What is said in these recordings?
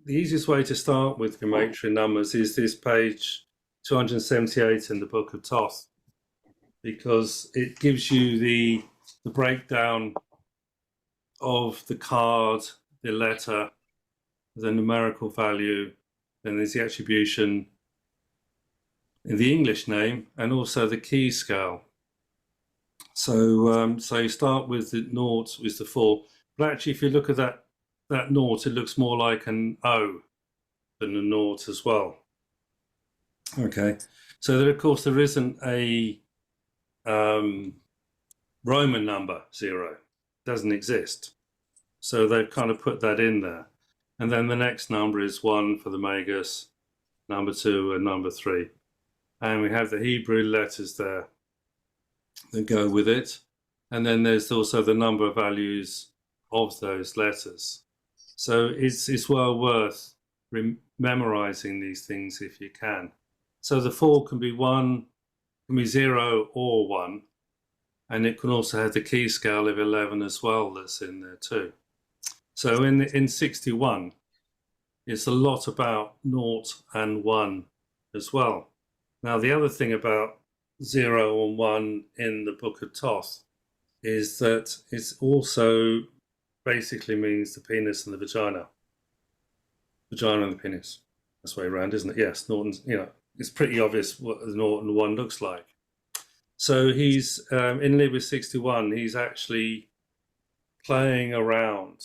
the easiest way to start with gematria numbers is this page 278 in the Book of Thoth, because it gives you the breakdown of the card, the letter, the numerical value, then there's the attribution in the English name, and also the key scale. So you start with the naught with the 4, but actually if you look at that naught, it looks more like an O than a naught as well. Okay, so there, of course, there isn't a Roman number 0. It doesn't exist. So they've kind of put that in there. And then the next number is 1 for the Magus, number 2 and number 3. And we have the Hebrew letters there that go with it. And then there's also the number of values of those letters. So it's well worth memorizing these things if you can. So the 4 can be 1, can be 0 or 1. And it can also have the key scale of 11 as well that's in there too. So in 61, it's a lot about 0 and 1 as well. Now, the other thing about 0 and 1 in the Book of Thoth is that it also basically means the penis and the vagina. Vagina and the penis. That's the way around, isn't it? Yes, 0 and, you know, it's pretty obvious what the 0 and 1 looks like. So he's, in Liber 61, he's actually playing around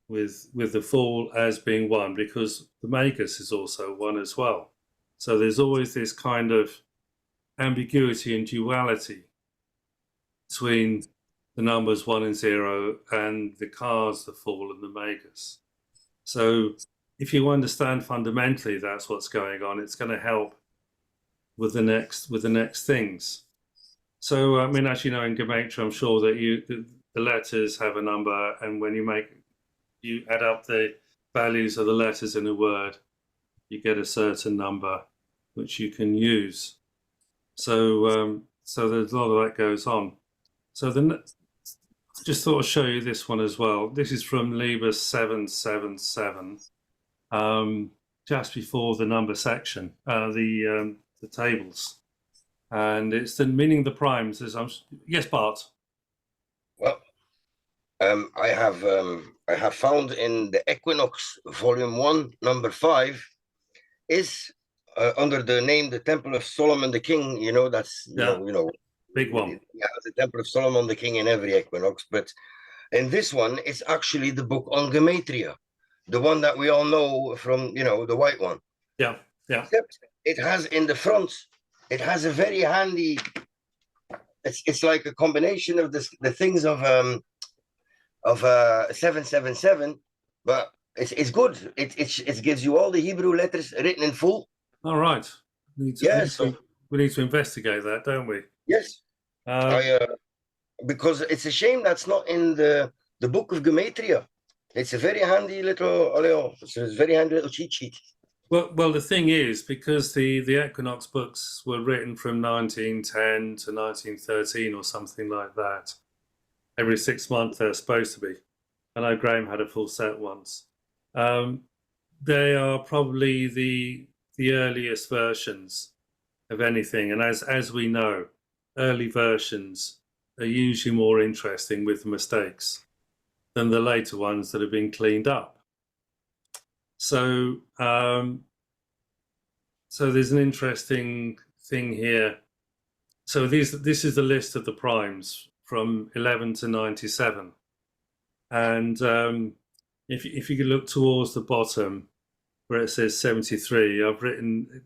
with the fall as being 1, because the Magus is also 1 as well. So there's always this kind of ambiguity and duality between the numbers 1 and 0 and the cards, the fall and the Magus. So if you understand fundamentally that's what's going on, it's going to help with the next things. So I mean, as you know, in gematria, I'm sure that the letters have a number, and when you add up the values of the letters in a word, you get a certain number which you can use. So so there's a lot of that goes on. So just thought I'd show you this one as well. This is from Liber 777, just before the number section, the tables, and it's the meaning of the primes. Yes, Bart. Well, I have found in the Equinox, Volume 1, number 5, is under the name the Temple of Solomon the King. You know, that's you know big one. Yeah, the Temple of Solomon the King in every Equinox, but in this one, it's actually the book on gematria, the one that we all know from, you know, the white one. Yeah, yeah. Except it has in the front, it has a very handy. It's like a combination of the things of 777, but it's good. It gives you all the Hebrew letters written in full. All right. We need to investigate that, don't we? Yes. Because it's a shame that's not in the Book of Gematria. It's a very handy little, it's a very handy little cheat sheet. Well, the thing is, because the Equinox books were written from 1910 to 1913 or something like that. Every 6 months they're supposed to be. I know Graham had a full set once. They are probably the earliest versions of anything, and as we know, early versions are usually more interesting with the mistakes than the later ones that have been cleaned up. So, so there's an interesting thing here. So this is the list of the primes from 11 to 97, and if you could look towards the bottom where it says 73, I've written.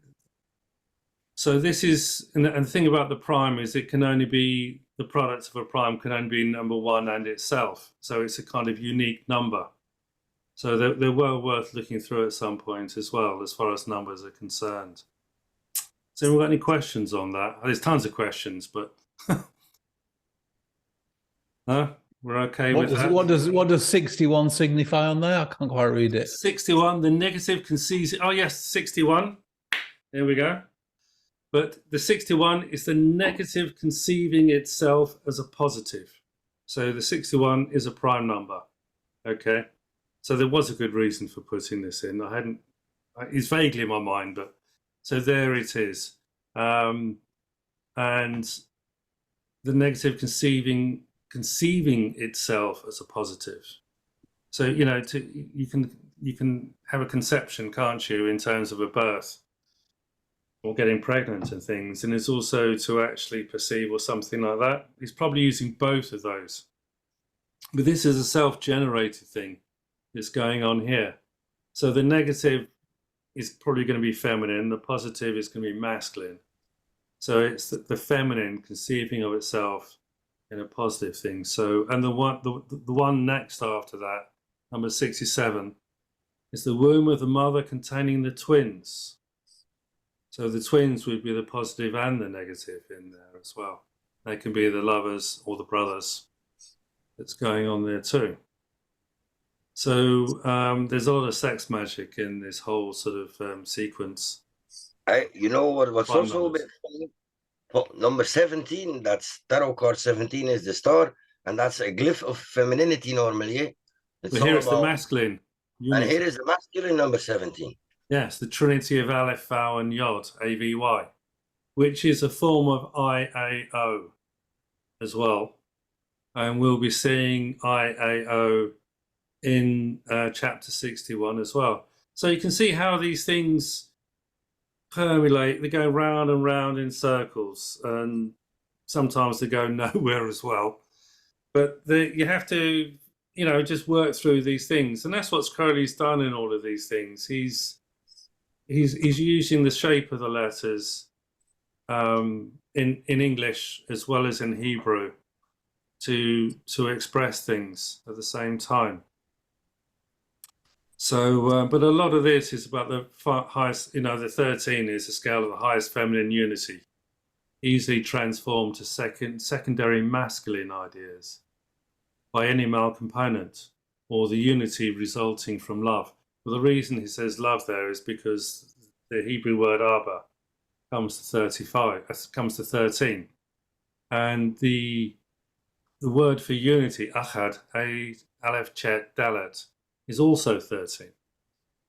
So this is, and the thing about the prime is it can only be, the product of a prime can only be number 1 and itself. So it's a kind of unique number. So they're well worth looking through at some point as well, as far as numbers are concerned. So have we got any questions on that? There's tons of questions, but no, we're okay with that. What does 61 signify on there? I can't quite read it. 61, the negative conceiving. Oh yes, 61. There we go. But the 61 is the negative conceiving itself as a positive. So the 61 is a prime number. Okay. So there was a good reason for putting this in. It's vaguely in my mind, but so there it is. And the negative conceiving itself as a positive. So, you know, you can have a conception, can't you, in terms of a birth or getting pregnant and things, and it's also to actually perceive or something like that. He's probably using both of those. But this is a self-generated thing that's going on here. So the negative is probably going to be feminine, the positive is going to be masculine. So it's the feminine conceiving of itself in a positive thing. So, and the one next after that, number 67, is the womb of the mother containing the twins. So the twins would be the positive and the negative in there as well. They can be the lovers or the brothers that's going on there too. So there's a lot of sex magic in this whole sort of sequence. You know what's Prime also a numbers. bit funny? Well, number 17, that's tarot card 17 is the star, and that's a glyph of femininity normally. Eh? But here it's the masculine. And here is the masculine number 17. Yes, the Trinity of Aleph, Vau, and Yod, AVY, which is a form of IAO as well. And we'll be seeing IAO in chapter 61 as well. So you can see how these things permeate, they go round and round in circles, and sometimes they go nowhere as well. But you have to, you know, just work through these things. And that's what Crowley's done in all of these things. He's using the shape of the letters in English as well as in Hebrew to express things at the same time. So, but a lot of this is about the highest, you know, the 13 is the scale of the highest feminine unity, easily transformed to secondary masculine ideas by any male component, or the unity resulting from love. Well, the reason he says love there is because the Hebrew word Abba comes to 13. And the word for unity, Achad, Aleph, Chet, Dalet, is also 13.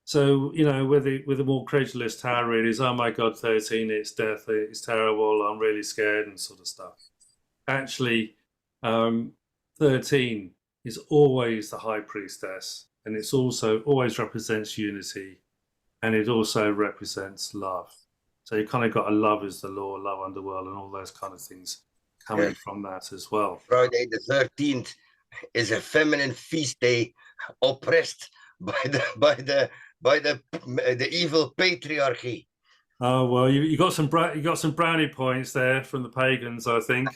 So, you know, with the more credulous tarot, it is, oh my God, 13, it's death, it's terrible, I'm really scared, and sort of stuff. Actually, 13 is always the high priestess, and it's also always represents unity, and it also represents love. So you kind of got a love is the law, love underworld, and all those kind of things coming from that as well. Friday the 13th is a feminine feast day, oppressed by the evil patriarchy. Oh well, you got some brownie points there from the pagans, I think.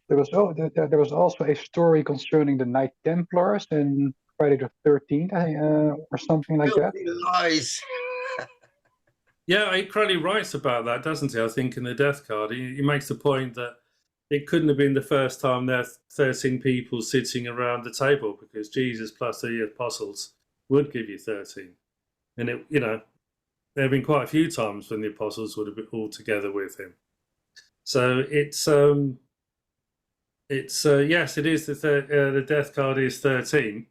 There was also a story concerning the Knight Templars in Friday the 13th, or something like that. Lies. Yeah, Crowley writes about that, doesn't he? I think in the death card, he makes the point that it couldn't have been the first time there are 13 people sitting around the table, because Jesus plus the apostles would give you 13. And it, you know, there have been quite a few times when the apostles would have been all together with him. So it's yes, it is the death card is 13.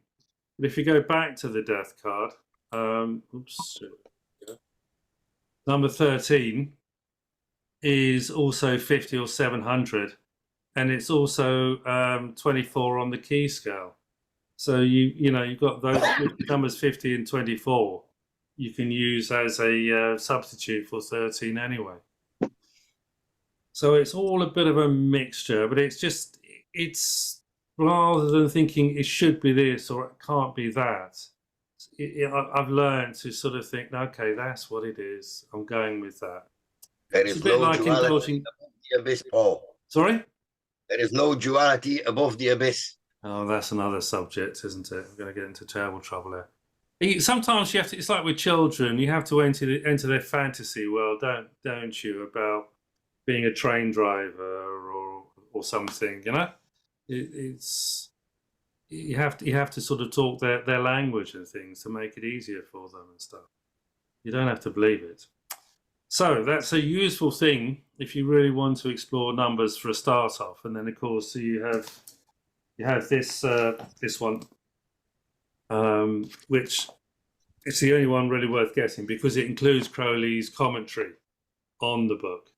But if you go back to the death card, number 13 is also 50 or 700, and it's also 24 on the key scale. So you know, you've got those numbers 50 and 24 you can use as a substitute for 13 anyway. So it's all a bit of a mixture, but it's rather than thinking it should be this or it can't be that, I've learned to sort of think, okay, that's what it is. I'm going with that. There is no like duality indulging... above the abyss, Paul. Sorry? There is no duality above the abyss. Oh, that's another subject, isn't it? We're going to get into terrible trouble there. Sometimes you have to. It's like with children. You have to enter their fantasy world, don't you? About being a train driver or something. You know, it's you have to sort of talk their language and things to make it easier for them and stuff. You don't have to believe it. So that's a useful thing if you really want to explore numbers for a start off, and then of course you have you have this this one, which it's the only one really worth getting because it includes Crowley's commentary on the book.